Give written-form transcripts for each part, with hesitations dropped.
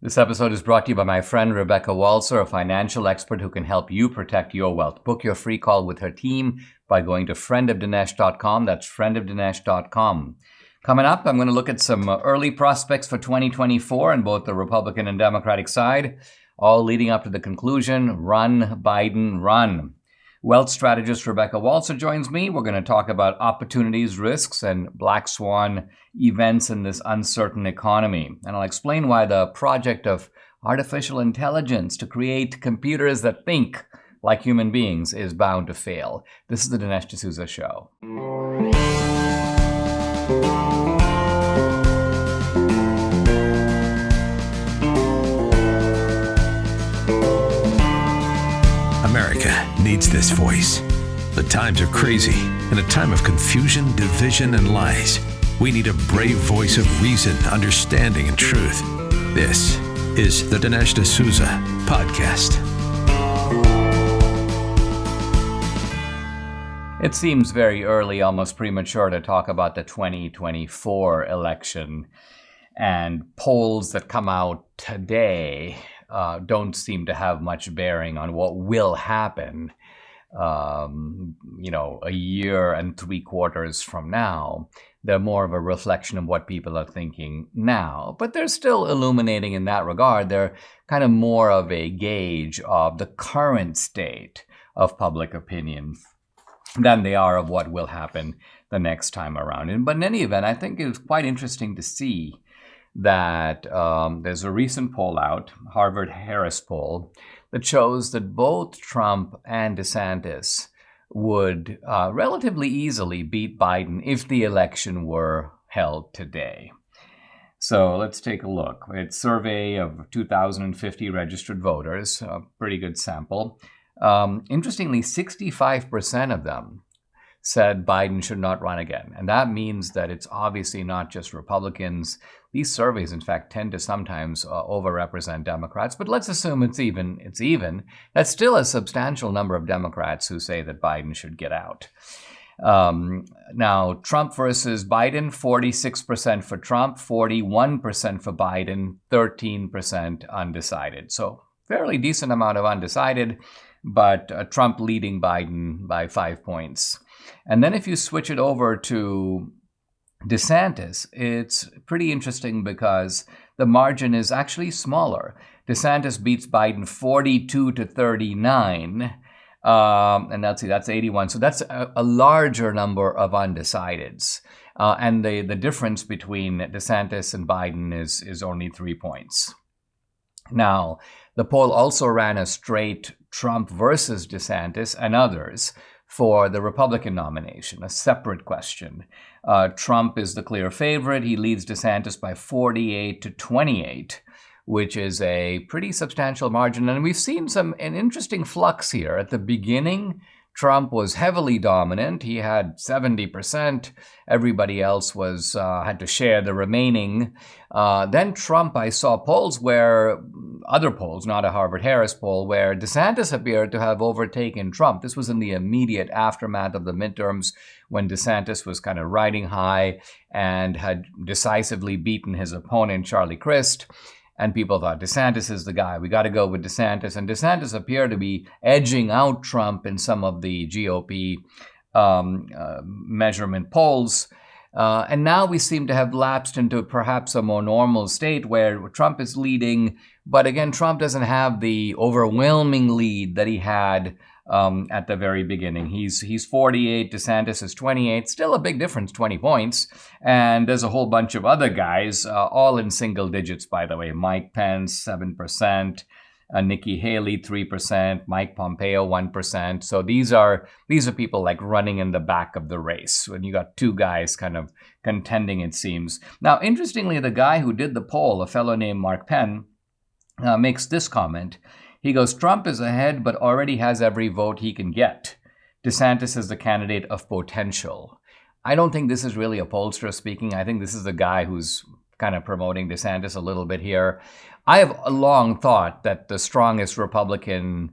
This episode is brought to you by my friend Rebecca Walser, a financial expert who can help you protect your wealth. Book your free call with her team by going to friendofdinesh.com. That's friendofdinesh.com. Coming up, I'm going to look at some early prospects for 2024 on both the Republican and Democratic side, all leading up to the conclusion, run, Biden, run. Wealth strategist Rebecca Walser joins me. We're going to talk about opportunities, risks, and Black Swan events in this uncertain economy. And I'll explain why the project of artificial intelligence to create computers that think like human beings is bound to fail. This is the Dinesh D'Souza Show. America needs this voice. The times are crazy. In a time of confusion, division, and lies, we need a brave voice of reason, understanding, and truth. This is the Dinesh D'Souza Podcast. It seems very early, almost premature, to talk about the 2024 election. And polls that come out today don't seem to have much bearing on what will happen, a year and 3 quarters from now. They're more of a reflection of what people are thinking now. But they're still illuminating in that regard. They're kind of more of a gauge of the current state of public opinion than they are of what will happen the next time around. But in any event, I think it's quite interesting to see that there's a recent poll out, Harvard-Harris poll, that shows that both Trump and DeSantis would relatively easily beat Biden if the election were held today. So let's take a look. It's a survey of 2,050 registered voters, a pretty good sample. Interestingly, 65% of them said Biden should not run again. And that means that it's obviously not just Republicans. These surveys, in fact, tend to sometimes overrepresent Democrats. But let's assume it's even. That's still a substantial number of Democrats who say that Biden should get out. Now, Trump versus Biden, 46% for Trump, 41% for Biden, 13% undecided. So fairly decent amount of undecided, but Trump leading Biden by 5 points. And then if you switch it over to DeSantis, it's pretty interesting because the margin is actually smaller. DeSantis beats Biden 42 to 39, and that's 81. So that's a larger number of undecideds. And the difference between DeSantis and Biden is only 3 points. Now, the poll also ran a straight Trump versus DeSantis and others for the Republican nomination, a separate question. Trump is the clear favorite. He leads DeSantis by 48 to 28, which is a pretty substantial margin. And we've seen an interesting flux here. At the beginning, Trump was heavily dominant. He had 70%. Everybody else had to share the remaining. Then Trump, I saw other polls, not a Harvard-Harris poll, where DeSantis appeared to have overtaken Trump. This was in the immediate aftermath of the midterms when DeSantis was kind of riding high and had decisively beaten his opponent, Charlie Crist. And people thought, DeSantis is the guy. We got to go with DeSantis. And DeSantis appeared to be edging out Trump in some of the GOP measurement polls. And now we seem to have lapsed into perhaps a more normal state where Trump is leading. But again, Trump doesn't have the overwhelming lead that he had at the very beginning. He's 48, DeSantis is 28, still a big difference, 20 points. And there's a whole bunch of other guys, all in single digits, by the way. Mike Pence, 7%, Nikki Haley, 3%, Mike Pompeo, 1%. So these are people like running in the back of the race when you got two guys kind of contending, it seems. Now, interestingly, the guy who did the poll, a fellow named Mark Penn, makes this comment. He goes, Trump is ahead, but already has every vote he can get. DeSantis is the candidate of potential. I don't think this is really a pollster speaking. I think this is the guy who's kind of promoting DeSantis a little bit here. I have long thought that the strongest Republican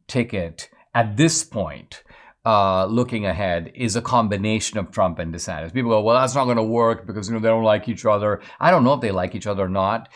ticket at this point looking ahead is a combination of Trump and DeSantis. People go, well, that's not going to work because they don't like each other. I don't know if they like each other or not.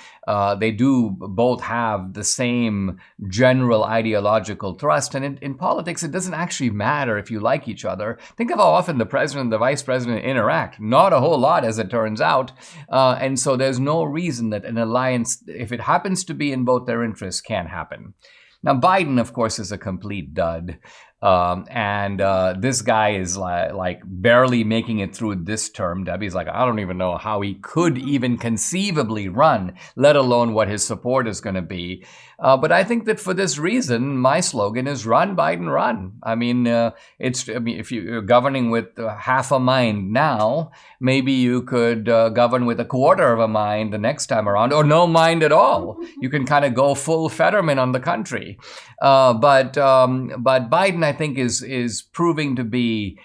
They do both have the same general ideological thrust. And in politics, it doesn't actually matter if you like each other. Think of how often the president and the vice president interact. Not a whole lot, as it turns out. And so there's no reason that an alliance, if it happens to be in both their interests, can't happen. Now, Biden, of course, is a complete dud. This guy is like barely making it through this term. Debbie's like, I don't even know how he could even conceivably run, let alone what his support is going to be. But I think that for this reason, my slogan is run, Biden, run. I mean, if you're governing with half a mind now, maybe you could govern with a quarter of a mind the next time around, or no mind at all. You can kind of go full Fetterman on the country. But Biden, I think, is proving to be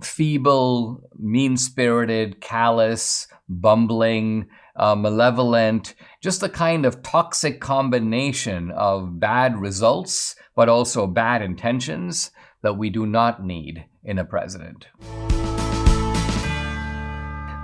feeble, mean-spirited, callous, bumbling, malevolent, just a kind of toxic combination of bad results, but also bad intentions that we do not need in a president.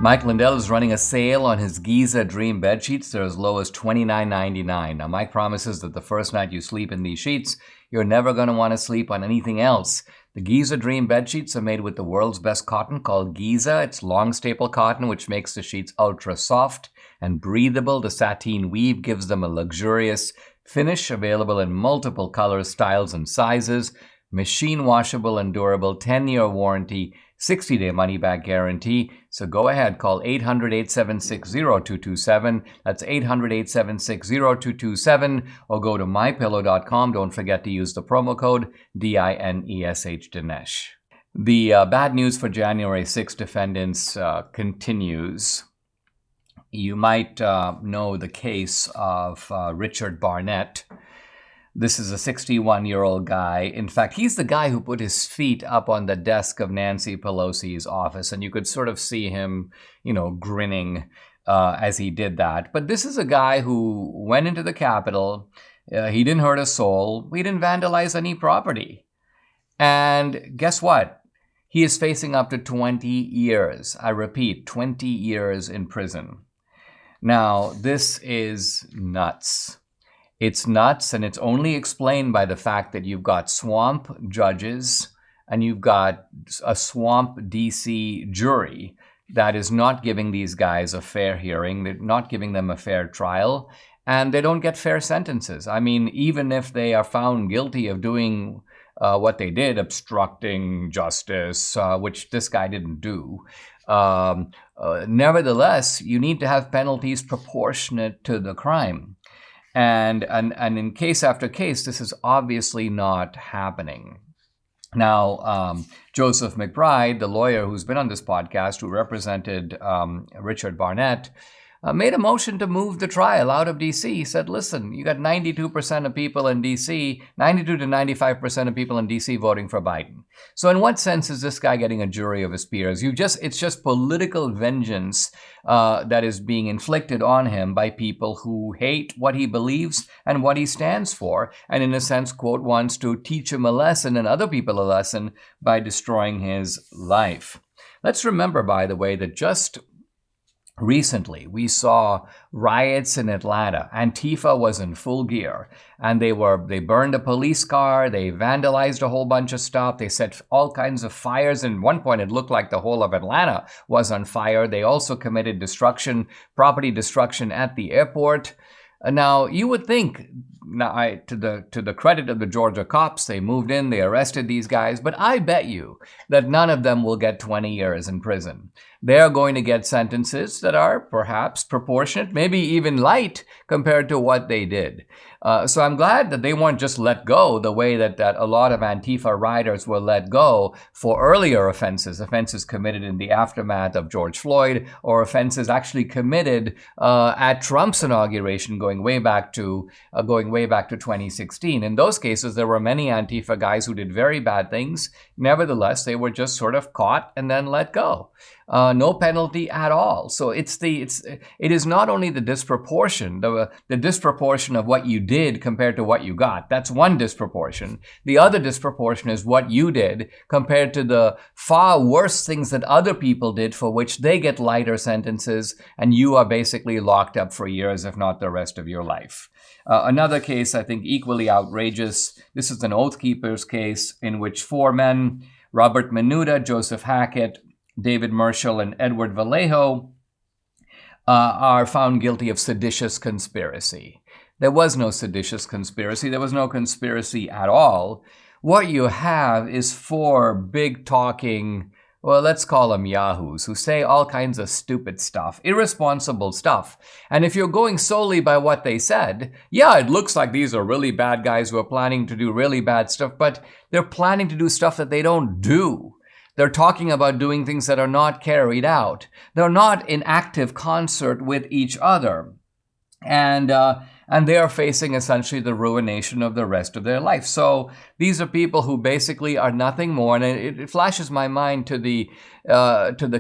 Mike Lindell is running a sale on his Giza Dream bed sheets. They're as low as $29.99. Now, Mike promises that the first night you sleep in these sheets, you're never going to want to sleep on anything else. The Giza Dream bed sheets are made with the world's best cotton called Giza. It's long staple cotton, which makes the sheets ultra soft and breathable. The sateen weave gives them a luxurious finish, available in multiple colors, styles, and sizes. Machine washable and durable, 10-year warranty, 60-day money-back guarantee. So go ahead, call 800-876-0227. That's 800-876-0227. Or go to mypillow.com. Don't forget to use the promo code DINESH, Dinesh. The bad news for January 6 defendants continues. You might know the case of Richard Barnett. This is a 61-year-old guy. In fact, he's the guy who put his feet up on the desk of Nancy Pelosi's office, and you could sort of see him, grinning as he did that. But this is a guy who went into the Capitol. He didn't hurt a soul. He didn't vandalize any property. And guess what? He is facing up to 20 years. I repeat, 20 years in prison. Now, this is nuts. It's nuts, and it's only explained by the fact that you've got swamp judges and you've got a swamp DC jury that is not giving these guys a fair hearing. They're not giving them a fair trial, and they don't get fair sentences. I mean, even if they are found guilty of doing what they did, obstructing justice, which this guy didn't do, nevertheless, you need to have penalties proportionate to the crime. And in case after case, this is obviously not happening. Now, Joseph McBride, the lawyer who's been on this podcast, who represented Richard Barnett, made a motion to move the trial out of D.C. He said, listen, you got 92% of people in D.C., 92 to 95% of people in D.C. voting for Biden. So in what sense is this guy getting a jury of his peers? It's just political vengeance that is being inflicted on him by people who hate what he believes and what he stands for, and in a sense, quote, wants to teach him a lesson and other people a lesson by destroying his life. Let's remember, by the way, that just recently, we saw riots in Atlanta. Antifa was in full gear, and they burned a police car, they vandalized a whole bunch of stuff, they set all kinds of fires, and at one point it looked like the whole of Atlanta was on fire. They also committed property destruction at the airport. Now, you would think, to the credit of the Georgia cops, they moved in, they arrested these guys, but I bet you that none of them will get 20 years in prison. They are going to get sentences that are perhaps proportionate, maybe even light compared to what they did. So I'm glad that they weren't just let go the way that a lot of Antifa rioters were let go for earlier offenses committed in the aftermath of George Floyd, or offenses actually committed at Trump's inauguration, going way back to way back to 2016. In those cases, there were many Antifa guys who did very bad things. Nevertheless, they were just sort of caught and then let go. No penalty at all. So it is not only the disproportion, the disproportion of what you did compared to what you got. That's one disproportion. The other disproportion is what you did compared to the far worse things that other people did for which they get lighter sentences, and you are basically locked up for years, if not the rest of your life. Another case, I think, equally outrageous. This is an Oath Keepers case in which 4 men, Robert Menuda, Joseph Hackett, David Marshall, and Edward Vallejo, are found guilty of seditious conspiracy. There was no seditious conspiracy. There was no conspiracy at all. What you have is 4 big-talking, well, let's call them yahoos, who say all kinds of stupid stuff, irresponsible stuff. And if you're going solely by what they said, yeah, it looks like these are really bad guys who are planning to do really bad stuff, but they're planning to do stuff that they don't do. They're talking about doing things that are not carried out. They're not in active concert with each other. And they are facing essentially the ruination of the rest of their life. So these are people who basically are nothing more. And it flashes my mind to the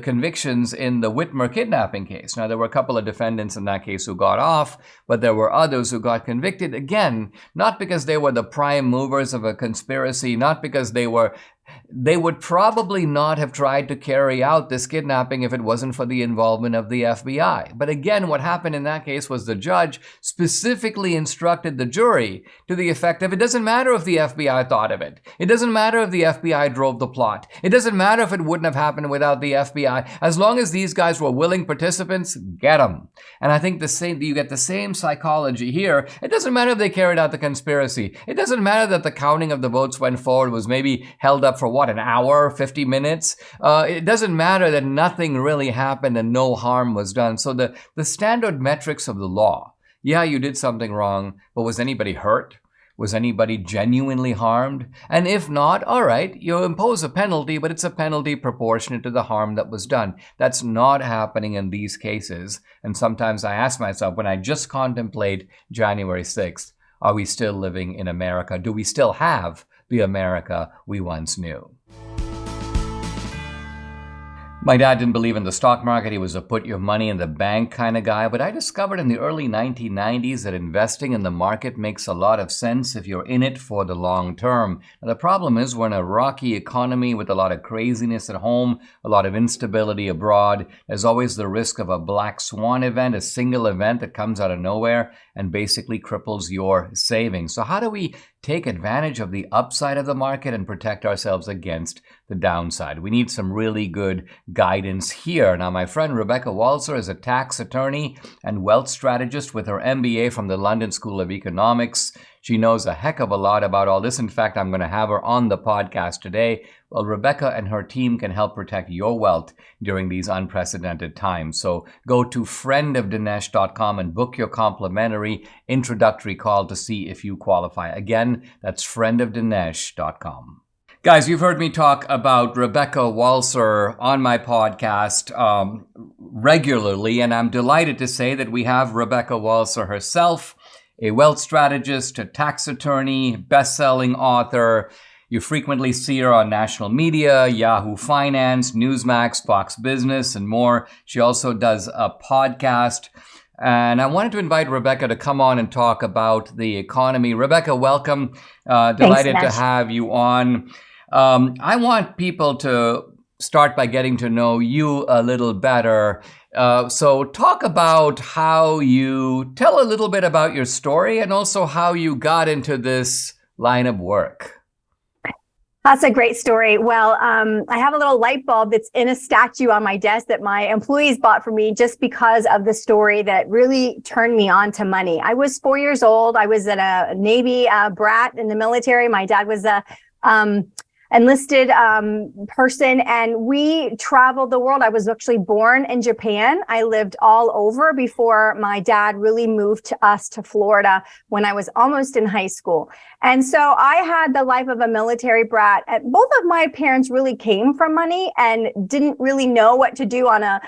convictions in the Whitmer kidnapping case. Now, there were a couple of defendants in that case who got off, but there were others who got convicted. Again, not because they were the prime movers of a conspiracy, not because they would probably not have tried to carry out this kidnapping if it wasn't for the involvement of the FBI. But again, what happened in that case was the judge specifically instructed the jury to the effect of, it doesn't matter if the FBI thought of it. It doesn't matter if the FBI drove the plot. It doesn't matter if it wouldn't have happened without the FBI. As long as these guys were willing participants, get them. And I think you get the same psychology here. It doesn't matter if they carried out the conspiracy. It doesn't matter that the counting of the votes went forward was maybe held up for what, an hour, 50 minutes? It doesn't matter that nothing really happened and no harm was done. So the standard metrics of the law, yeah, you did something wrong, but was anybody hurt? Was anybody genuinely harmed? And if not, all right, you impose a penalty, but it's a penalty proportionate to the harm that was done. That's not happening in these cases. And sometimes I ask myself, when I just contemplate January 6th, are we still living in America? Do we still have the America we once knew? My dad didn't believe in the stock market. He was a put your money in the bank kind of guy. But I discovered in the early 1990s that investing in the market makes a lot of sense if you're in it for the long term. Now, the problem is we're in a rocky economy with a lot of craziness at home, a lot of instability abroad. There's always the risk of a Black Swan event, a single event that comes out of nowhere and basically cripples your savings. So how do we take advantage of the upside of the market and protect ourselves against the downside? We need some really good guidance here. Now, my friend Rebecca Walser is a tax attorney and wealth strategist with her MBA from the London School of Economics. She knows a heck of a lot about all this. In fact, I'm going to have her on the podcast today. Well, Rebecca and her team can help protect your wealth during these unprecedented times. So go to friendofdinesh.com and book your complimentary introductory call to see if you qualify. Again, that's friendofdinesh.com. Guys, you've heard me talk about Rebecca Walser on my podcast regularly, and I'm delighted to say that we have Rebecca Walser herself, a wealth strategist, a tax attorney, best-selling author. You frequently see her on national media, Yahoo Finance, Newsmax, Fox Business, and more. She also does a podcast. And I wanted to invite Rebecca to come on and talk about the economy. Rebecca, welcome. Delighted to have you on. I want people to start by getting to know you a little better. So talk about tell a little bit about your story and also how you got into this line of work. That's a great story. Well, I have a little light bulb that's in a statue on my desk that my employees bought for me just because of the story that really turned me on to money. I was 4 years old. I was at a Navy brat in the military. My dad was a enlisted person, and we traveled the world. I was actually born in Japan. I lived all over before my dad really moved us to Florida when I was almost in high school. And so I had the life of a military brat. And both of my parents really came from money and didn't really know what to do on a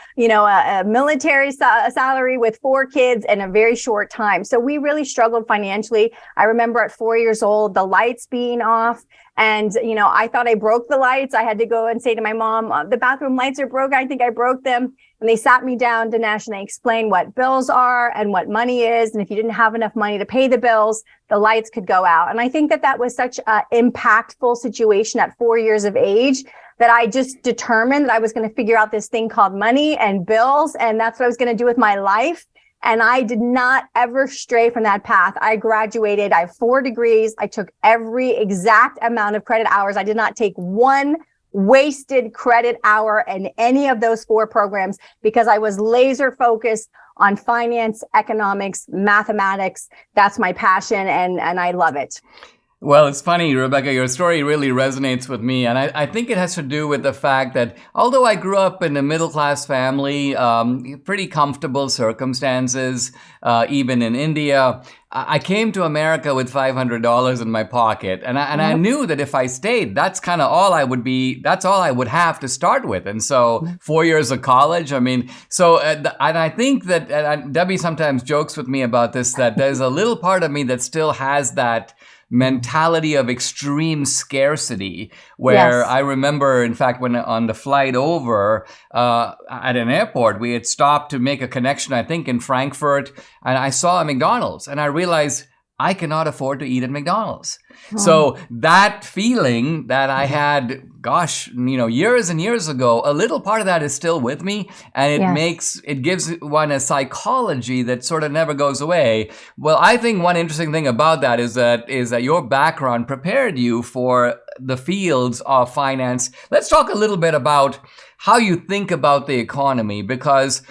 military salary with 4 kids in a very short time. So we really struggled financially. I remember at 4 years old, the lights being off. And, I thought I broke the lights. I had to go and say to my mom, the bathroom lights are broken. I think I broke them. And they sat me down, Dinesh, and they explained what bills are and what money is. And if you didn't have enough money to pay the bills, the lights could go out. And I think that was such an impactful situation at 4 years of age that I just determined that I was going to figure out this thing called money and bills. And that's what I was going to do with my life. And I did not ever stray from that path. I graduated. I have 4 degrees. I took every exact amount of credit hours. I did not take one wasted credit hour in any of those 4 programs because I was laser focused on finance, economics, mathematics. That's my passion, and I love it. Well, it's funny, Rebecca, your story really resonates with me. And I think it has to do with the fact that although I grew up in a middle-class family, pretty comfortable circumstances, even in India, I came to America with $500 in my pocket. And I knew that if I stayed, that's kind of all I would that's all I would have to start with. And so 4 years of college, and I think that, and Debbie sometimes jokes with me about this, that there's a little part of me that still has that mentality of extreme scarcity, where Yes. I remember, in fact, when on the flight over at an airport, we had stopped to make a connection, I think in Frankfurt, and I saw a McDonald's and I realized I cannot afford to eat at McDonald's. So that feeling that I had, years and years ago, a little part of that is still with me, and it gives one a psychology that sort of never goes away. Well, I think one interesting thing about that is that your background prepared you for the fields of finance. Let's talk a little bit about how you think about the economy, because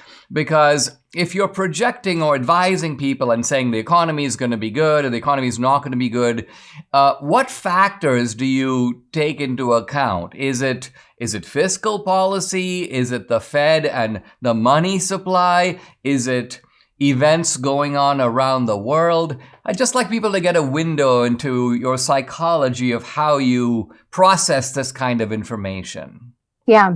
if you're projecting or advising people and saying the economy is going to be good or the economy is not going to be good, what factors do you take into account? Is it fiscal policy? Is it the Fed and the money supply? Is it events going on around the world? I'd just like people to get a window into your psychology of how you process this kind of information. Yeah.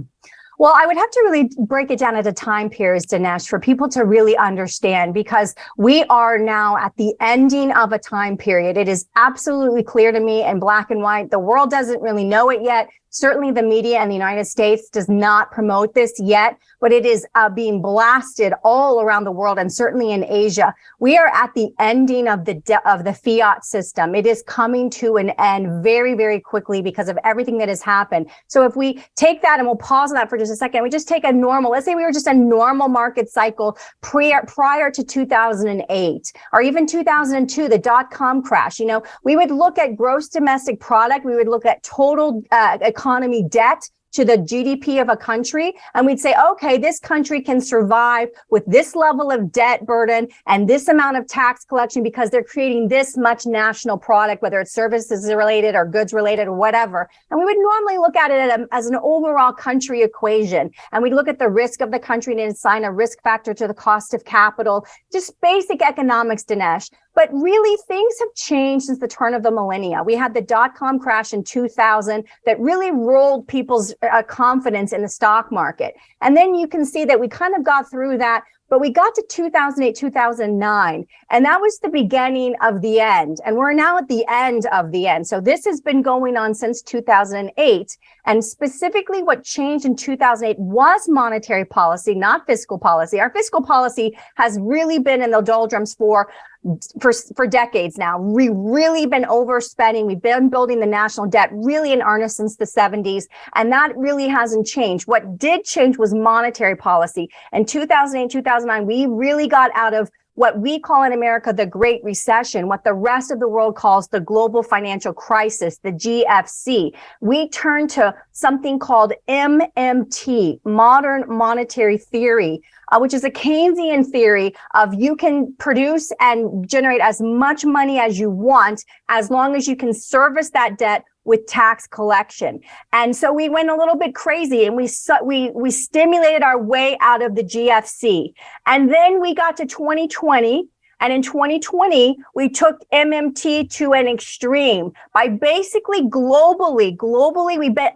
Well, I would have to really break it down at a time period, Dinesh, for people to really understand, because we are now at the ending of a time period. It is absolutely clear to me in black and white. The world doesn't really know it yet. Certainly the media in the United States does not promote this yet, but it is being blasted all around the world, and certainly in Asia. We are at the ending of the fiat system. It is coming to an end very, very quickly because of everything that has happened. So if we take that, and we'll pause on that for just a second, we just take let's say we were just a normal market cycle prior to 2008 or even 2002, the dot-com crash. We would look at gross domestic product. We would look at total economy debt to the GDP of a country. And we'd say, okay, this country can survive with this level of debt burden and this amount of tax collection because they're creating this much national product, whether it's services related or goods related or whatever. And we would normally look at it as an overall country equation. And we'd look at the risk of the country and assign a risk factor to the cost of capital, just basic economics, Dinesh. But really, things have changed since the turn of the millennia. We had the dot-com crash in 2000 that really rolled people's confidence in the stock market. And then you can see that we kind of got through that, but we got to 2008, 2009, and that was the beginning of the end. And we're now at the end of the end. So this has been going on since 2008. And specifically what changed in 2008 was monetary policy, not fiscal policy. Our fiscal policy has really been in the doldrums for decades now. We've really been overspending. We've been building the national debt really in earnest since the 70s, and that really hasn't changed. What did change was monetary policy. In 2008, 2009, we really got out of what we call in America the Great Recession, what the rest of the world calls the global financial crisis, the GFC. We turned to something called MMT, modern monetary theory, which is a Keynesian theory of you can produce and generate as much money as you want as long as you can service that debt with tax collection. And so we went a little bit crazy and we stimulated our way out of the GFC. And then we got to 2020. And in 2020, we took MMT to an extreme by basically globally,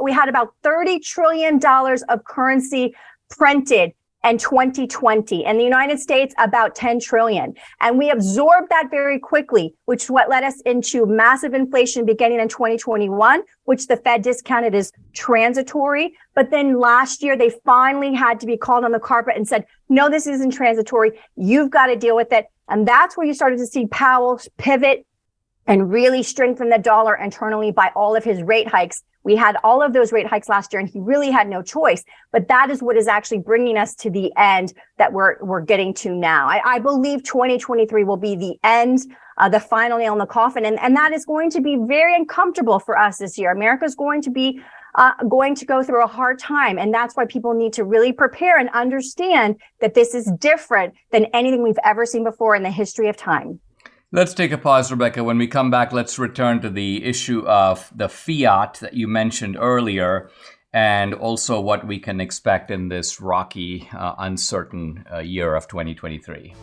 we had about $30 trillion of currency printed in 2020. In the United States, about 10 trillion. And we absorbed that very quickly, which is what led us into massive inflation beginning in 2021, which the Fed discounted as transitory. But then last year, they finally had to be called on the carpet and said, no, this isn't transitory. You've got to deal with it. And that's where you started to see Powell pivot and really strengthen the dollar internally by all of his rate hikes. We had all of those rate hikes last year and he really had no choice. But that is what is actually bringing us to the end that we're getting to now. I believe 2023 will be the end, the final nail in the coffin. And that is going to be very uncomfortable for us this year. America's going to be going to go through a hard time. And that's why people need to really prepare and understand that this is different than anything we've ever seen before in the history of time. Let's take a pause, Rebecca. When we come back, let's return to the issue of the fiat that you mentioned earlier and also what we can expect in this rocky, uncertain year of 2023.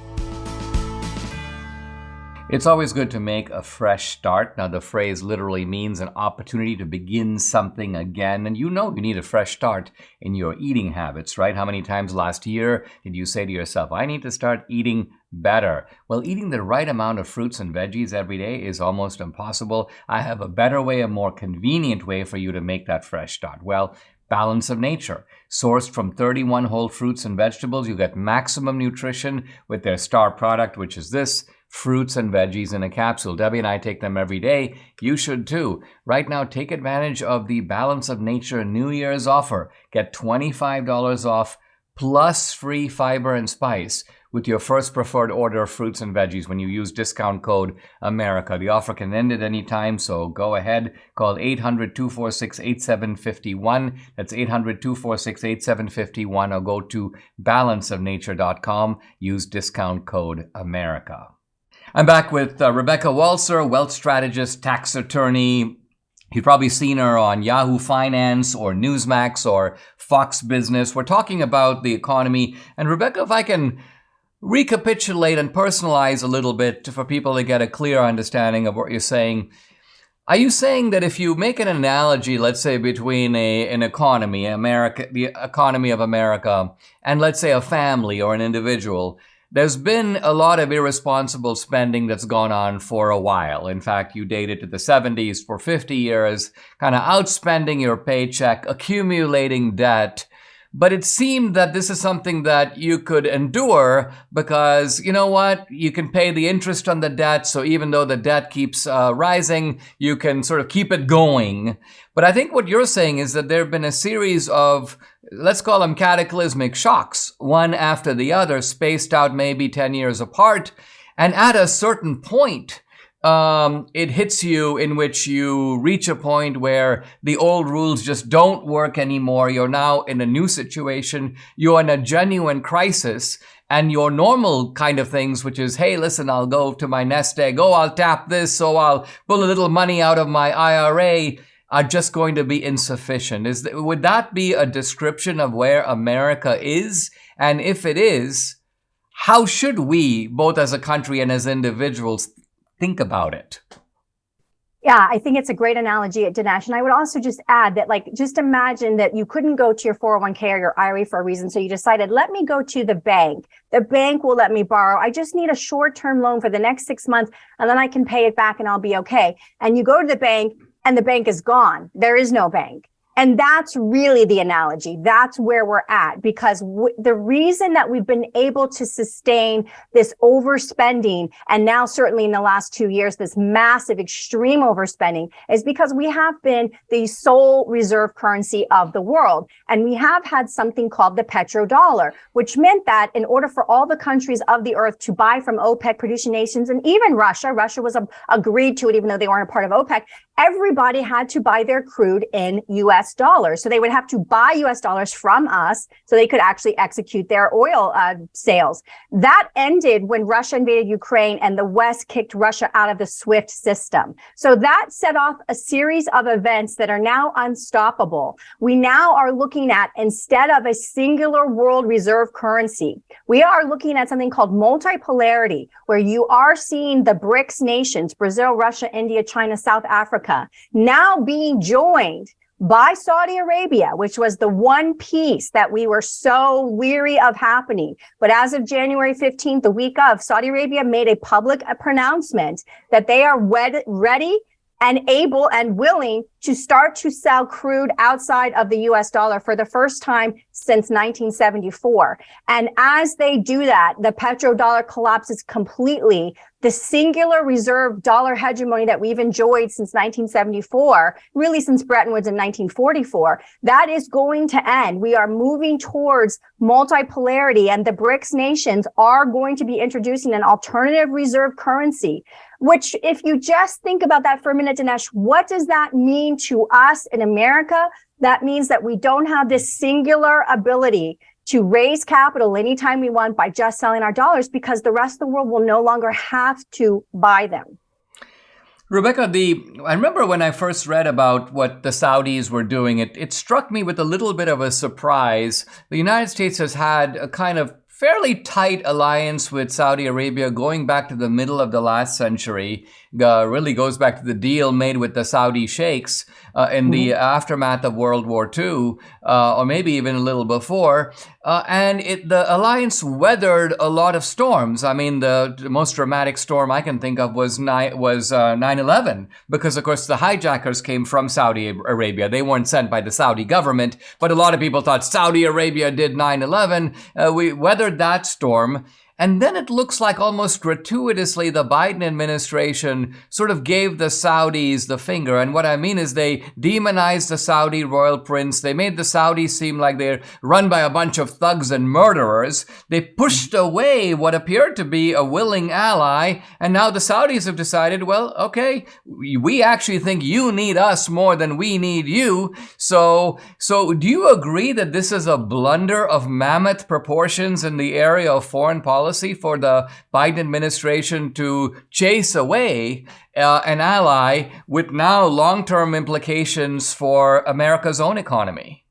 It's always good to make a fresh start. Now, the phrase literally means an opportunity to begin something again. And you know you need a fresh start in your eating habits, right? How many times last year did you say to yourself, I need to start eating better? Well, eating the right amount of fruits and veggies every day is almost impossible. I have a better way, a more convenient way for you to make that fresh start. Well, Balance of Nature. Sourced from 31 whole fruits and vegetables, you get maximum nutrition with their star product, which is this, fruits and veggies in a capsule. Debbie and I take them every day. You should too. Right now, take advantage of the Balance of Nature New Year's offer. Get $25 off plus free fiber and spice with your first preferred order of fruits and veggies when you use discount code America. The offer can end at any time, so go ahead. Call 800-246-8751. That's 800-246-8751, or go to balanceofnature.com. Use discount code America. I'm back with Rebecca Walser, wealth strategist, tax attorney. You've probably seen her on Yahoo Finance or Newsmax or Fox Business. We're talking about the economy. And Rebecca, if I can recapitulate and personalize a little bit for people to get a clear understanding of what you're saying. Are you saying that if you make an analogy, let's say, between an economy, America, the economy of America, and let's say a family or an individual, there's been a lot of irresponsible spending that's gone on for a while. In fact, you dated to the 70s for 50 years, kind of outspending your paycheck, accumulating debt. But it seemed that this is something that you could endure because, you know what, you can pay the interest on the debt. So even though the debt keeps rising, you can sort of keep it going. But I think what you're saying is that there have been a series of, let's call them cataclysmic shocks, one after the other, spaced out maybe 10 years apart. And at a certain point, it hits you in which you reach a point where the old rules just don't work anymore. You're now in a new situation. You're in a genuine crisis. And your normal kind of things, which is, hey, listen, I'll go to my nest egg. Oh, I'll tap this. So I'll pull a little money out of my IRA, are just going to be insufficient. Would that be a description of where America is? And if it is, how should we, both as a country and as individuals, think about it? Yeah, I think it's a great analogy, Dinesh. And I would also just add that, just imagine that you couldn't go to your 401k or your IRA for a reason. So you decided, let me go to the bank. The bank will let me borrow. I just need a short-term loan for the next 6 months, and then I can pay it back and I'll be okay. And you go to the bank and the bank is gone. There is no bank. And that's really the analogy. That's where we're at, because the reason that we've been able to sustain this overspending, and now certainly in the last 2 years, this massive extreme overspending, is because we have been the sole reserve currency of the world. And we have had something called the petro-dollar, which meant that in order for all the countries of the earth to buy from OPEC producing nations, and even Russia was agreed to it, even though they weren't a part of OPEC, everybody had to buy their crude in U.S. US dollars. So they would have to buy US dollars from us so they could actually execute their oil sales. That ended when Russia invaded Ukraine and the West kicked Russia out of the SWIFT system. So that set off a series of events that are now unstoppable. We now are looking at, instead of a singular world reserve currency, we are looking at something called multipolarity, where you are seeing the BRICS nations, Brazil, Russia, India, China, South Africa, now being joined by Saudi Arabia, which was the one piece that we were so weary of happening. But as of January 15th, the week of, Saudi Arabia made a public pronouncement that they are ready and able and willing to start to sell crude outside of the US dollar for the first time since 1974. And as they do that, the petro-dollar collapses completely. The singular reserve dollar hegemony that we've enjoyed since 1974, really since Bretton Woods in 1944, that is going to end. We are moving towards multipolarity, and the BRICS nations are going to be introducing an alternative reserve currency, which, if you just think about that for a minute, Dinesh, what does that mean to us in America? That means that we don't have this singular ability to raise capital anytime we want by just selling our dollars, because the rest of the world will no longer have to buy them. Rebecca, I remember when I first read about what the Saudis were doing, it struck me with a little bit of a surprise. The United States has had a kind of fairly tight alliance with Saudi Arabia going back to the middle of the last century. Really goes back to the deal made with the Saudi sheikhs in the aftermath of World War II, or maybe even a little before. And the alliance weathered a lot of storms. I mean, the most dramatic storm I can think of was 9/11, because, of course, the hijackers came from Saudi Arabia. They weren't sent by the Saudi government, but a lot of people thought Saudi Arabia did 9/11. We weathered that storm. And then it looks like almost gratuitously the Biden administration sort of gave the Saudis the finger. And what I mean is they demonized the Saudi royal prince. They made the Saudis seem like they're run by a bunch of thugs and murderers. They pushed away what appeared to be a willing ally. And now the Saudis have decided, well, okay, we actually think you need us more than we need you. So do you agree that this is a blunder of mammoth proportions in the area of foreign policy for the Biden administration to chase away an ally with now long-term implications for America's own economy?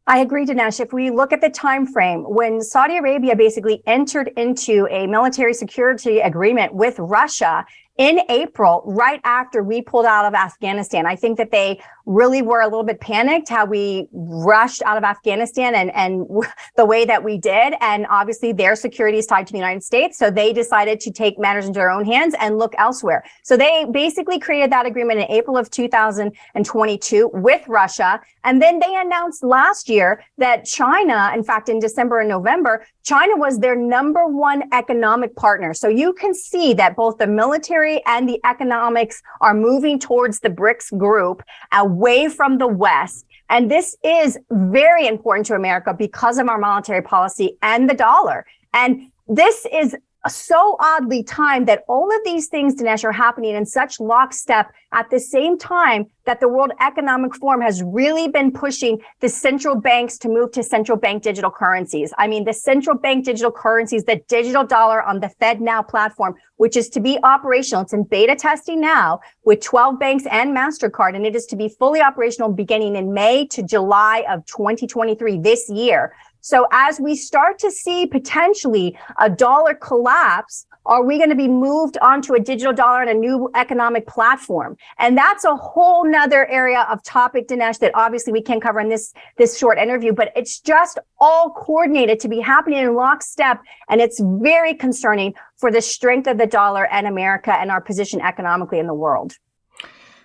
I agree, Dinesh. If we look at the time frame, when Saudi Arabia basically entered into a military security agreement with Russia in April, right after we pulled out of Afghanistan, I think that they really were a little bit panicked how we rushed out of Afghanistan and the way that we did. And obviously their security is tied to the United States. So they decided to take matters into their own hands and look elsewhere. So they basically created that agreement in April of 2022 with Russia. And then they announced last year that China, in fact, in December and November, China was their number one economic partner. So you can see that both the military and the economics are moving towards the BRICS group, away from the West. And this is very important to America because of our monetary policy and the dollar. And this is so oddly timed that all of these things, Dinesh, are happening in such lockstep at the same time that the World Economic Forum has really been pushing the central banks to move to central bank digital currencies. I mean, the central bank digital currencies, the digital dollar on the FedNow platform, which is to be operational. It's in beta testing now with 12 banks and MasterCard, and it is to be fully operational beginning in May to July of 2023 this year. So as we start to see potentially a dollar collapse, are we going to be moved onto a digital dollar and a new economic platform? And that's a whole nother area of topic, Dinesh, that obviously we can't cover in this short interview, but it's just all coordinated to be happening in lockstep. And it's very concerning for the strength of the dollar and America and our position economically in the world.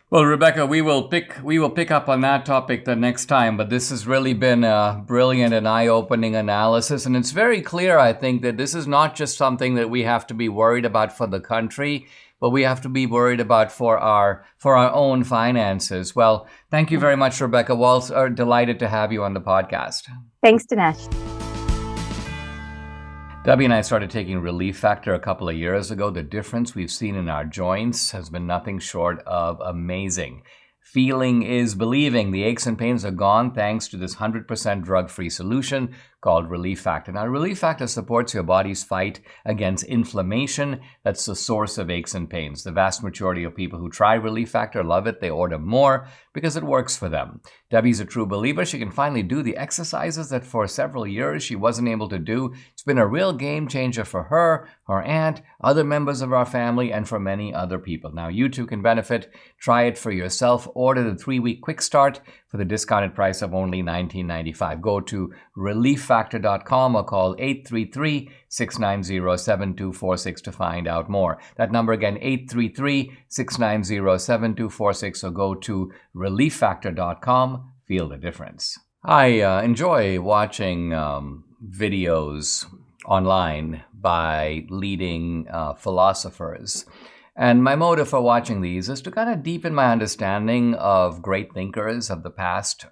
Well, Rebecca, we will pick up on that topic the next time, but this has really been a brilliant and eye-opening analysis. And it's very clear, I think, that this is not just something that we have to be worried about for the country, but we have to be worried about for our own finances. Well, thank you very much, Rebecca Walser. Delighted to have you on the podcast. Thanks, Dinesh. Debbie and I started taking Relief Factor a couple of years ago. The difference we've seen in our joints has been nothing short of amazing. Feeling is believing. The aches and pains are gone thanks to this 100% drug-free solution called Relief Factor. Now, Relief Factor supports your body's fight against inflammation. That's the source of aches and pains. The vast majority of people who try Relief Factor love it. They order more because it works for them. Debbie's a true believer. She can finally do the exercises that for several years she wasn't able to do. It's been a real game changer for her, her aunt, other members of our family, and for many other people. Now, you too can benefit. Try it for yourself. Order the 3-week quick start for the discounted price of only $19.95. Go to relieffactor.com or call 833-690-7246 to find out more. That number again, 833-690-7246, or go to relieffactor.com. Feel the difference. I enjoy watching videos online by leading philosophers. And my motive for watching these is to kind of deepen my understanding of great thinkers of the past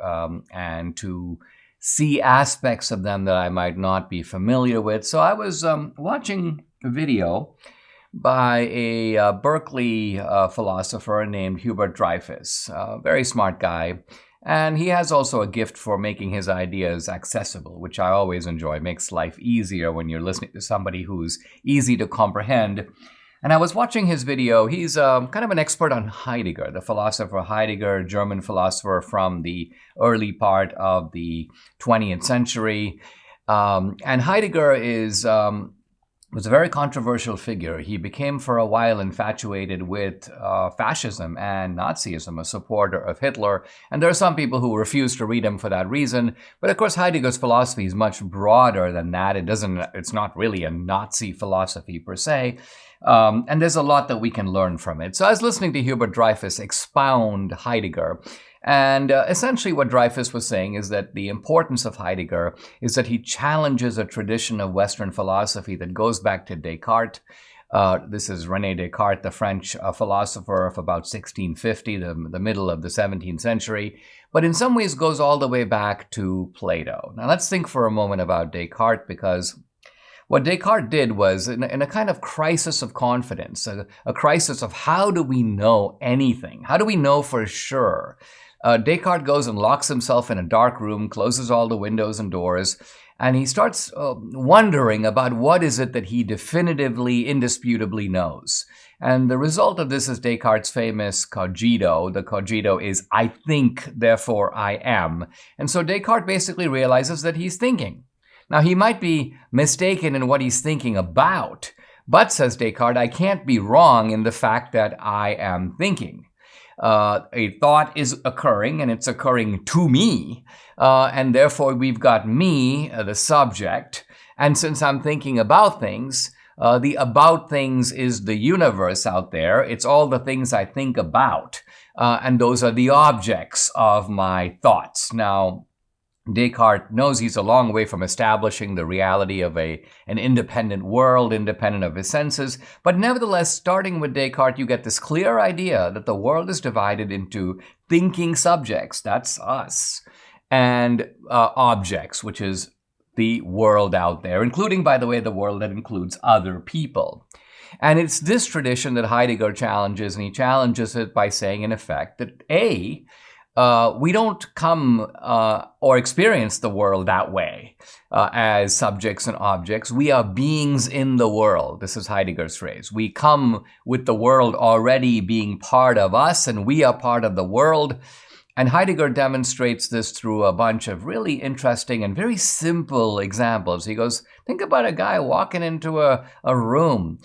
and to see aspects of them that I might not be familiar with. So I was watching a video by a Berkeley philosopher named Hubert Dreyfus, a very smart guy. And he has also a gift for making his ideas accessible, which I always enjoy. It makes life easier when you're listening to somebody who's easy to comprehend. And I was watching his video. He's kind of an expert on Heidegger, the philosopher Heidegger, German philosopher from the early part of the 20th century. And Heidegger was a very controversial figure. He became for a while infatuated with fascism and Nazism, a supporter of Hitler. And there are some people who refuse to read him for that reason. But of course, Heidegger's philosophy is much broader than that. It's not really a Nazi philosophy per se. And there's a lot that we can learn from it. So I was listening to Hubert Dreyfus expound Heidegger. And essentially what Dreyfus was saying is that the importance of Heidegger is that he challenges a tradition of Western philosophy that goes back to Descartes. This is René Descartes, the French philosopher of about 1650, the middle of the 17th century, but in some ways goes all the way back to Plato. Now let's think for a moment about Descartes, because what Descartes did was, in a kind of crisis of confidence, a crisis of how do we know anything? How do we know for sure? Descartes goes and locks himself in a dark room, closes all the windows and doors, and he starts wondering about what is it that he definitively, indisputably knows. And the result of this is Descartes' famous cogito. The cogito is, I think, therefore I am. And so Descartes basically realizes that he's thinking. Now, he might be mistaken in what he's thinking about, but, says Descartes, I can't be wrong in the fact that I am thinking. A thought is occurring, and it's occurring to me, and therefore we've got me, the subject, and since I'm thinking about things, the about things is the universe out there. It's all the things I think about, and those are the objects of my thoughts. Now, Descartes knows he's a long way from establishing the reality of an independent world, independent of his senses. But nevertheless, starting with Descartes, you get this clear idea that the world is divided into thinking subjects, that's us, and objects, which is the world out there, including, by the way, the world that includes other people. And it's this tradition that Heidegger challenges, and he challenges it by saying, in effect, that we don't come or experience the world that way as subjects and objects. We are beings in the world. This is Heidegger's phrase. We come with the world already being part of us, and we are part of the world. And Heidegger demonstrates this through a bunch of really interesting and very simple examples. He goes, think about a guy walking into a room.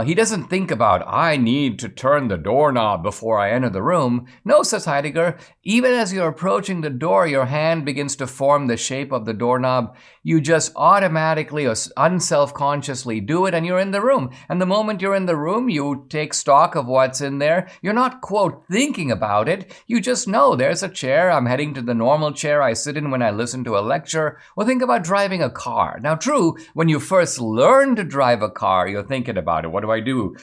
He doesn't think about, I need to turn the doorknob before I enter the room. No, says Heidegger, even as you're approaching the door, your hand begins to form the shape of the doorknob. You just automatically or unselfconsciously do it, and you're in the room. And the moment you're in the room, you take stock of what's in there. You're not, quote, thinking about it. You just know there's a chair. I'm heading to the normal chair I sit in when I listen to a lecture. Or think about driving a car. Now, true, when you first learn to drive a car, you're thinking about it. What do I do?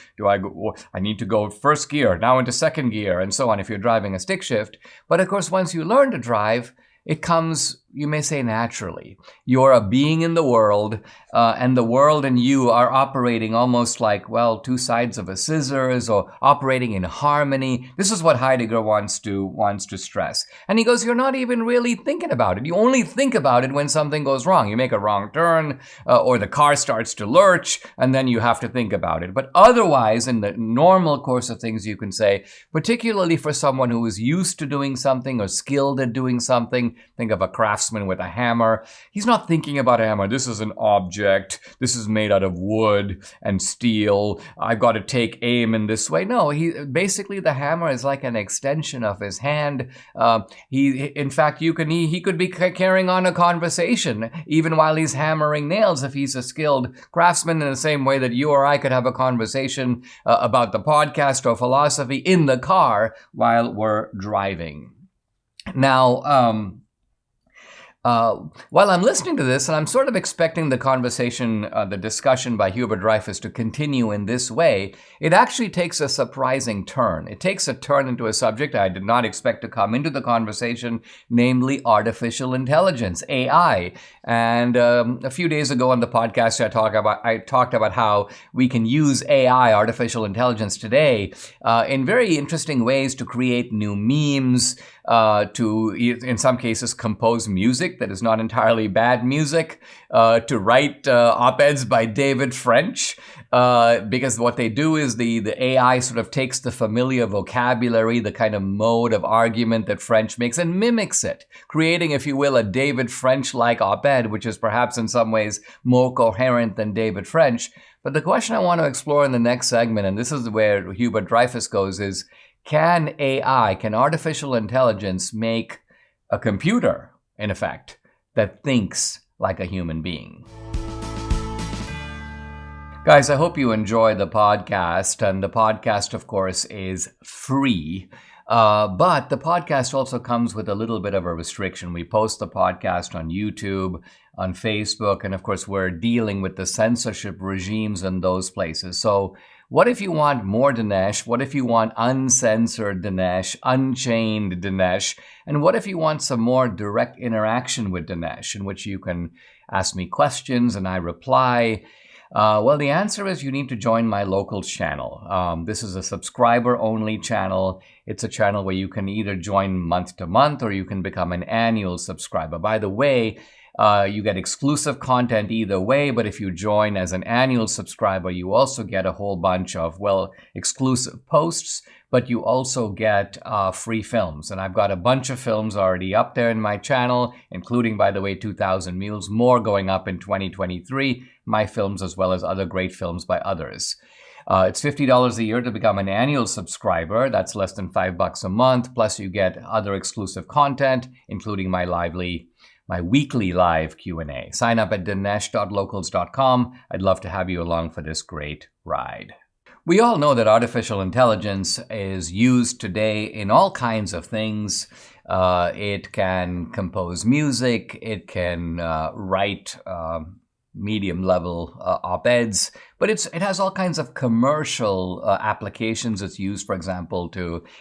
I need to go first gear, now into second gear, and so on if you're driving a stick shift. But of course, once you learn to drive, it comes you may say, naturally. You're a being in the world, and the world and you are operating almost like, well, two sides of a scissors, or operating in harmony. This is what Heidegger wants to stress. And he goes, you're not even really thinking about it. You only think about it when something goes wrong. You make a wrong turn, or the car starts to lurch, and then you have to think about it. But otherwise, in the normal course of things, you can say, particularly for someone who is used to doing something or skilled at doing something, think of a craftsman with a hammer. He's not thinking about a hammer. This is an object. This is made out of wood and steel. I've got to take aim in this way. No, basically the hammer is like an extension of his hand. In fact, he could be carrying on a conversation even while he's hammering nails if he's a skilled craftsman, in the same way that you or I could have a conversation about the podcast or philosophy in the car while we're driving. Now, while I'm listening to this, and I'm sort of expecting the conversation, the discussion by Hoover Dreyfus to continue in this way, it actually takes a surprising turn. It takes a turn into a subject I did not expect to come into the conversation, namely artificial intelligence, AI. And a few days ago on the podcast, I talked about how we can use AI, artificial intelligence today, in very interesting ways to create new memes, to, in some cases, compose music that is not entirely bad music, to write op-eds by David French, because what they do is the AI sort of takes the familiar vocabulary, the kind of mode of argument that French makes, and mimics it, creating, if you will, a David French-like op-ed, which is perhaps in some ways more coherent than David French. But the question I want to explore in the next segment, and this is where Hoover Dreyfus goes, is can artificial intelligence make a computer, in effect, that thinks like a human being? Guys, I hope you enjoy the podcast, and the podcast, of course, is free. But the podcast also comes with a little bit of a restriction. We post the podcast on YouTube, on Facebook, and of course, we're dealing with the censorship regimes in those places. So what if you want more Dinesh? What if you want uncensored Dinesh, unchained Dinesh? And what if you want some more direct interaction with Dinesh, in which you can ask me questions and I reply? Well, the answer is you need to join my local channel. This is a subscriber-only channel. It's a channel where you can either join month to month or you can become an annual subscriber. By the way, you get exclusive content either way, but if you join as an annual subscriber, you also get a whole bunch of, exclusive posts, but you also get free films. And I've got a bunch of films already up there in my channel, including, by the way, 2,000 Mules, more going up in 2023, my films as well as other great films by others. It's $50 a year to become an annual subscriber. That's less than $5 a month. Plus you get other exclusive content, including my weekly live Q&A. Sign up at dinesh.locals.com. I'd love to have you along for this great ride. We all know that artificial intelligence is used today in all kinds of things. It can compose music. It can write medium-level op-eds, but it has all kinds of commercial applications. It's used, for example,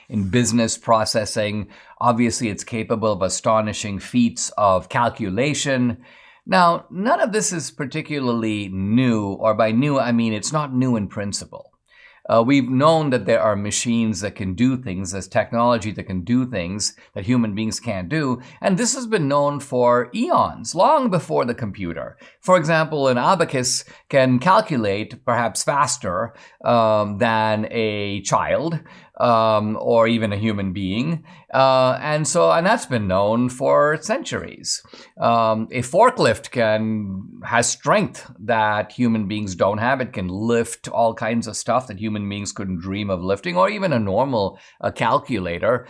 in business processing. Obviously, it's capable of astonishing feats of calculation. Now, none of this is particularly new, or by new, I mean it's not new in principle. We've known that there are machines that can do things, there's technology that can do things that human beings can't do, and this has been known for eons, long before the computer. For example, an abacus can calculate perhaps faster than a child, or even a human being. And that's been known for centuries. A forklift has strength that human beings don't have. It can lift all kinds of stuff that human beings couldn't dream of lifting, or even a normal calculator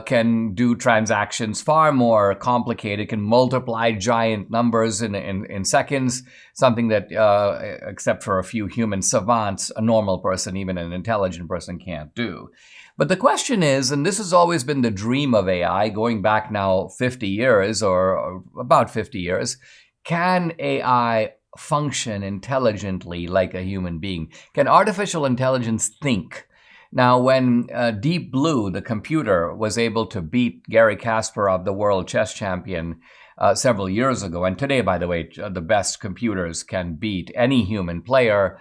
can do transactions far more complicated, can multiply giant numbers in seconds, something that, except for a few human savants, a normal person, even an intelligent person, can't do. But the question is, and this has always been the dream of AI, going back now 50 years or about 50 years, can AI function intelligently like a human being? Can artificial intelligence think? Now, when Deep Blue, the computer, was able to beat Garry Kasparov, the world chess champion, several years ago, and today, by the way, the best computers can beat any human player.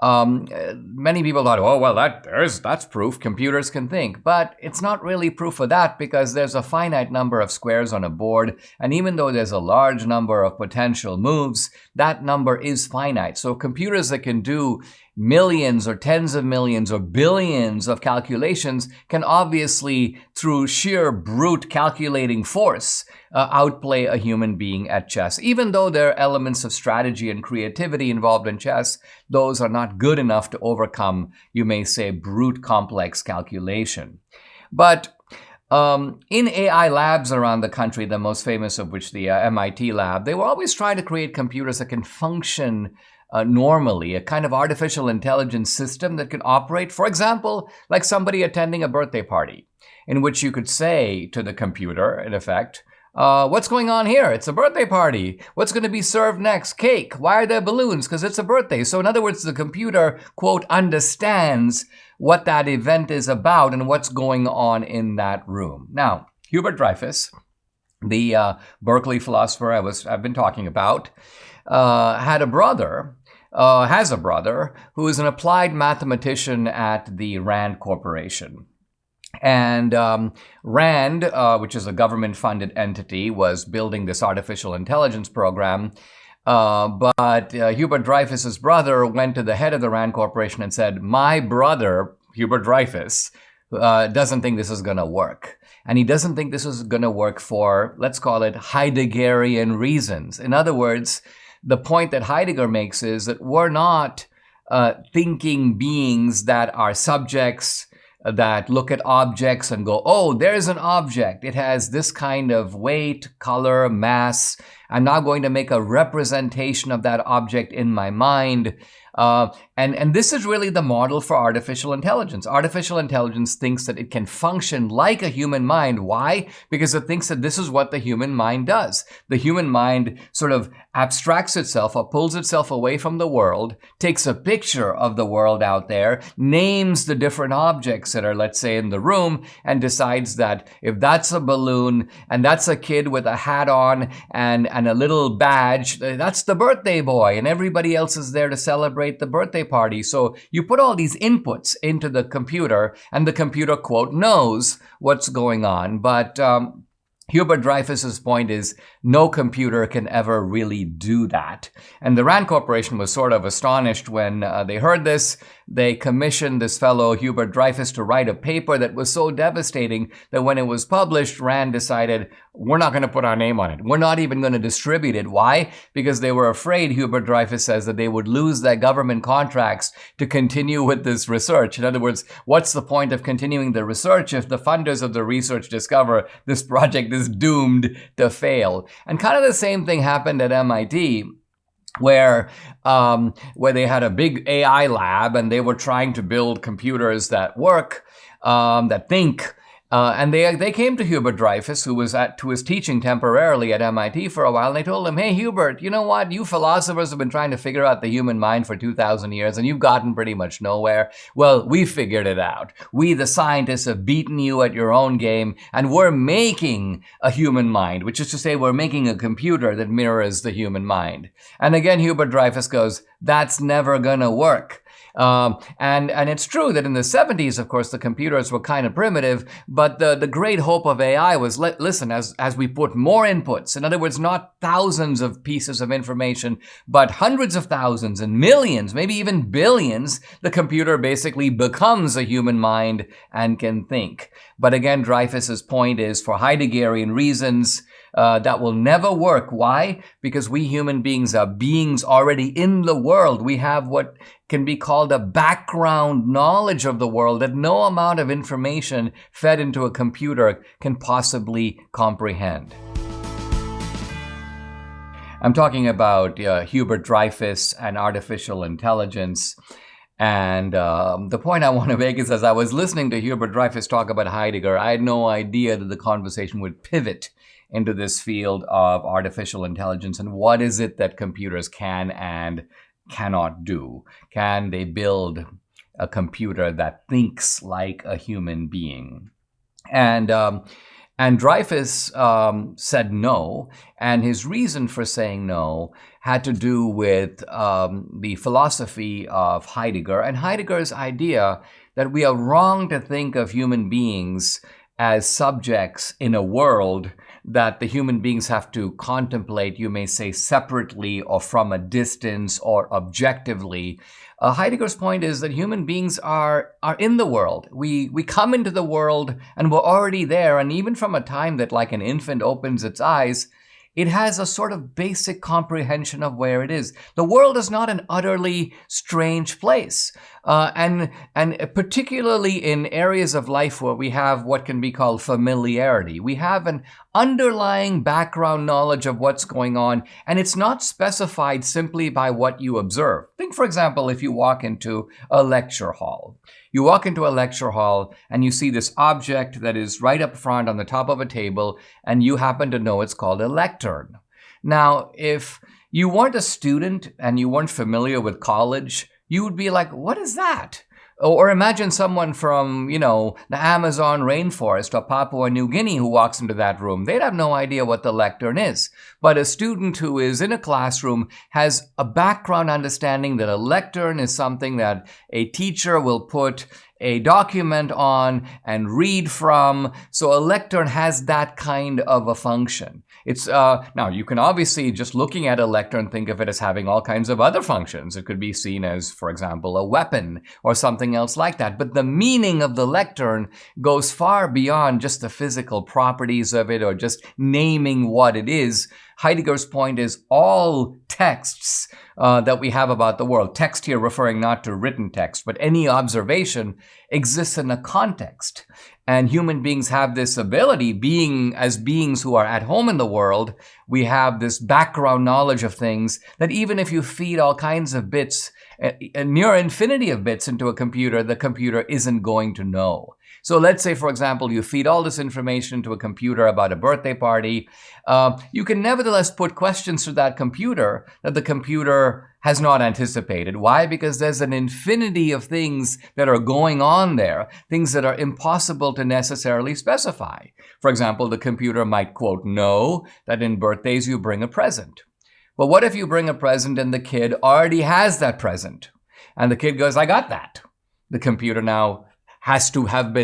Many people thought, oh, well, that's proof computers can think. But it's not really proof of that, because there's a finite number of squares on a board. And even though there's a large number of potential moves, that number is finite. So computers that can do millions or tens of millions or billions of calculations can obviously, through sheer brute calculating force, outplay a human being at chess. Even though there are elements of strategy and creativity involved in chess, those are not good enough to overcome, you may say, brute complex calculation. But in AI labs around the country, the most famous of which the MIT lab, they were always trying to create computers that can function normally, a kind of artificial intelligence system that can operate, for example, like somebody attending a birthday party, in which you could say to the computer, in effect, what's going on here? It's a birthday party. What's going to be served next? Cake. Why are there balloons? Because it's a birthday. So in other words, the computer, quote, understands what that event is about and what's going on in that room. Now, Hubert Dreyfus, the Berkeley philosopher I've been talking about, has a brother who is an applied mathematician at the Rand Corporation. And Rand, which is a government-funded entity, was building this artificial intelligence program. But Hubert Dreyfus's brother went to the head of the Rand Corporation and said, my brother, Hubert Dreyfus, doesn't think this is going to work. And he doesn't think this is going to work for, let's call it, Heideggerian reasons. In other words, the point that Heidegger makes is that we're not thinking beings that are subjects that look at objects and go, oh, there's an object. It has this kind of weight, color, mass. I'm now going to make a representation of that object in my mind. And this is really the model for artificial intelligence. Artificial intelligence thinks that it can function like a human mind. Why? Because it thinks that this is what the human mind does. The human mind sort of abstracts itself or pulls itself away from the world, takes a picture of the world out there, names the different objects that are, let's say, in the room, and decides that if that's a balloon and that's a kid with a hat on and a little badge, that's the birthday boy, and everybody else is there to celebrate the birthday party. So you put all these inputs into the computer, and the computer, quote, knows what's going on. But Hubert Dreyfus's point is no computer can ever really do that. And the Rand Corporation was sort of astonished when they heard this. They commissioned this fellow, Hubert Dreyfus, to write a paper that was so devastating that when it was published, Rand decided, we're not going to put our name on it. We're not even going to distribute it. Why? Because they were afraid, Hubert Dreyfus says, that they would lose their government contracts to continue with this research. In other words, what's the point of continuing the research if the funders of the research discover this project is doomed to fail? And kind of the same thing happened at MIT, where they had a big AI lab and they were trying to build computers that work, that think. And they came to Hubert Dreyfus, who was teaching temporarily at MIT for a while, and they told him, hey, Hubert, you know what? You philosophers have been trying to figure out the human mind for 2,000 years, and you've gotten pretty much nowhere. Well, we figured it out. We, the scientists, have beaten you at your own game, and we're making a human mind, which is to say we're making a computer that mirrors the human mind. And again, Hubert Dreyfus goes, that's never going to work. And it's true that in the 70s, of course, the computers were kind of primitive, but the great hope of AI was, listen, as we put more inputs, in other words, not thousands of pieces of information, but hundreds of thousands and millions, maybe even billions, the computer basically becomes a human mind and can think. But again, Dreyfus's point is, for Heideggerian reasons, that will never work. Why? Because we human beings are beings already in the world. We have what can be called a background knowledge of the world that no amount of information fed into a computer can possibly comprehend. I'm talking about Hubert Dreyfus and artificial intelligence. And the point I want to make is, as I was listening to Hubert Dreyfus talk about Heidegger, I had no idea that the conversation would pivot into this field of artificial intelligence and what is it that computers can and cannot do. Can they build a computer that thinks like a human being. And Dreyfus said no, and his reason for saying no had to do with the philosophy of Heidegger, and Heidegger's idea that we are wrong to think of human beings as subjects in a world that the human beings have to contemplate, you may say, separately or from a distance or objectively. Heidegger's point is that human beings are in the world. We come into the world and we're already there. And even from a time that like an infant opens its eyes, it has a sort of basic comprehension of where it is. The world is not an utterly strange place. And particularly in areas of life where we have what can be called familiarity, we have an underlying background knowledge of what's going on, and it's not specified simply by what you observe. Think, for example, if you walk into a lecture hall. You walk into a lecture hall and you see this object that is right up front on the top of a table, and you happen to know it's called a lectern. Now, if you weren't a student and you weren't familiar with college, you would be like, what is that? Or imagine someone from, the Amazon rainforest or Papua New Guinea who walks into that room. They'd have no idea what the lectern is. But a student who is in a classroom has a background understanding that a lectern is something that a teacher will put a document on and read from. So a lectern has that kind of a function. It's now you can obviously, just looking at a lectern, think of it as having all kinds of other functions. It could be seen as, for example, a weapon or something else like that. But the meaning of the lectern goes far beyond just the physical properties of it or just naming what it is. Heidegger's point is all texts that we have about the world, text here referring not to written text, but any observation, exists in a context. And human beings have this ability, as beings who are at home in the world, we have this background knowledge of things that even if you feed all kinds of bits, a near infinity of bits into a computer, the computer isn't going to know. So let's say, for example, you feed all this information to a computer about a birthday party. You can nevertheless put questions to that computer that the computer has not anticipated. Why? Because there's an infinity of things that are going on there, things that are impossible to necessarily specify. For example, the computer might, quote, know that in birthdays you bring a present. But what if you bring a present and the kid already has that present? And the kid goes, I got that. The computer now has to have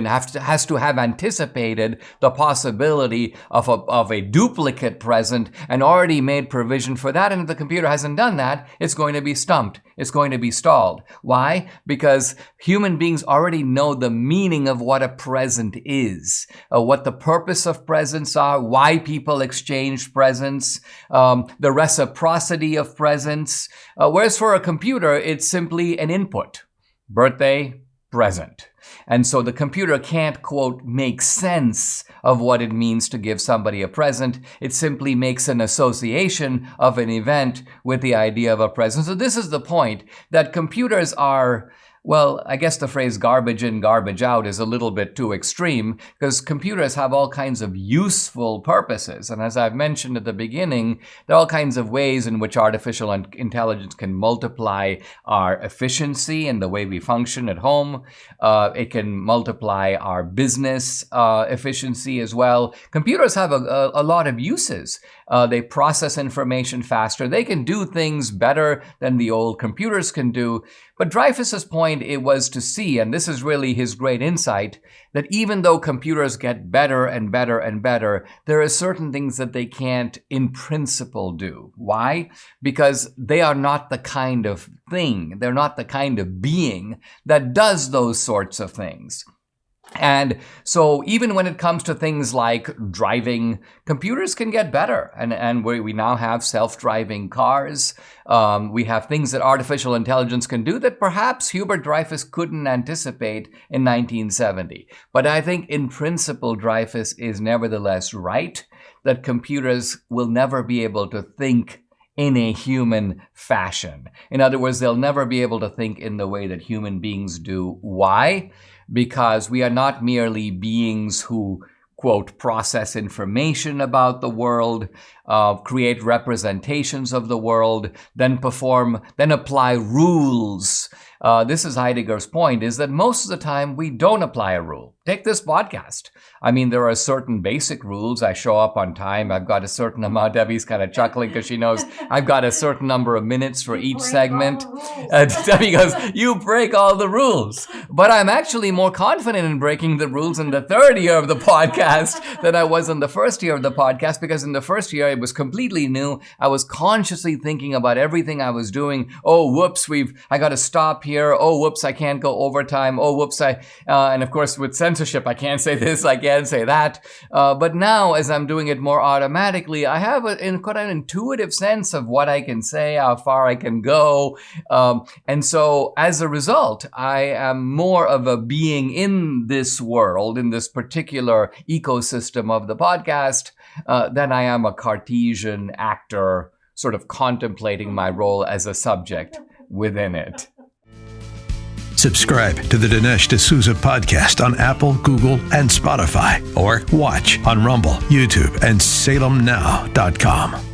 anticipated the possibility of a duplicate present and already made provision for that. And if the computer hasn't done that, it's going to be stumped. It's going to be stalled. Why? Because human beings already know the meaning of what a present is, what the purpose of presents are, why people exchange presents, the reciprocity of presents. Whereas for a computer, it's simply an input. Birthday, present. And so the computer can't, quote, make sense of what it means to give somebody a present. It simply makes an association of an event with the idea of a present. So this is the point, that computers are, well, I guess the phrase garbage in, garbage out is a little bit too extreme, because computers have all kinds of useful purposes. And as I've mentioned at the beginning, there are all kinds of ways in which artificial intelligence can multiply our efficiency in the way we function at home. It can multiply our business efficiency as well. Computers have a lot of uses. They process information faster. They can do things better than the old computers can do. But Dreyfus's point, it was to see, and this is really his great insight, that even though computers get better and better and better, there are certain things that they can't in principle do. Why? Because they are not the kind of thing, they're not the kind of being that does those sorts of things. And so even when it comes to things like driving, computers can get better. And we now have self-driving cars. We have things that artificial intelligence can do that perhaps Hubert Dreyfus couldn't anticipate in 1970. But I think in principle, Dreyfus is nevertheless right that computers will never be able to think in a human fashion. In other words, they'll never be able to think in the way that human beings do. Why? Because we are not merely beings who, quote, process information about the world, create representations of the world, then apply rules. This is Heidegger's point, is that most of the time we don't apply a rule. Take this podcast. I mean, there are certain basic rules. I show up on time. I've got a certain amount. Debbie's kind of chuckling because she knows I've got a certain number of minutes for each segment. Debbie goes, you break all the rules. But I'm actually more confident in breaking the rules in the third year of the podcast than I was in the first year of the podcast, because in the first year, it was completely new. I was consciously thinking about everything I was doing. Oh, whoops, I got to stop here. Oh, whoops, I can't go overtime. Oh, whoops, and of course, with censorship, I can't say this, I can't say that. But now, as I'm doing it more automatically, I have quite an intuitive sense of what I can say, how far I can go. And so, as a result, I am more of a being in this world, in this particular ecosystem of the podcast, than I am a Cartesian actor sort of contemplating my role as a subject within it. Subscribe to the Dinesh D'Souza podcast on Apple, Google, and Spotify, or watch on Rumble, YouTube, and SalemNow.com.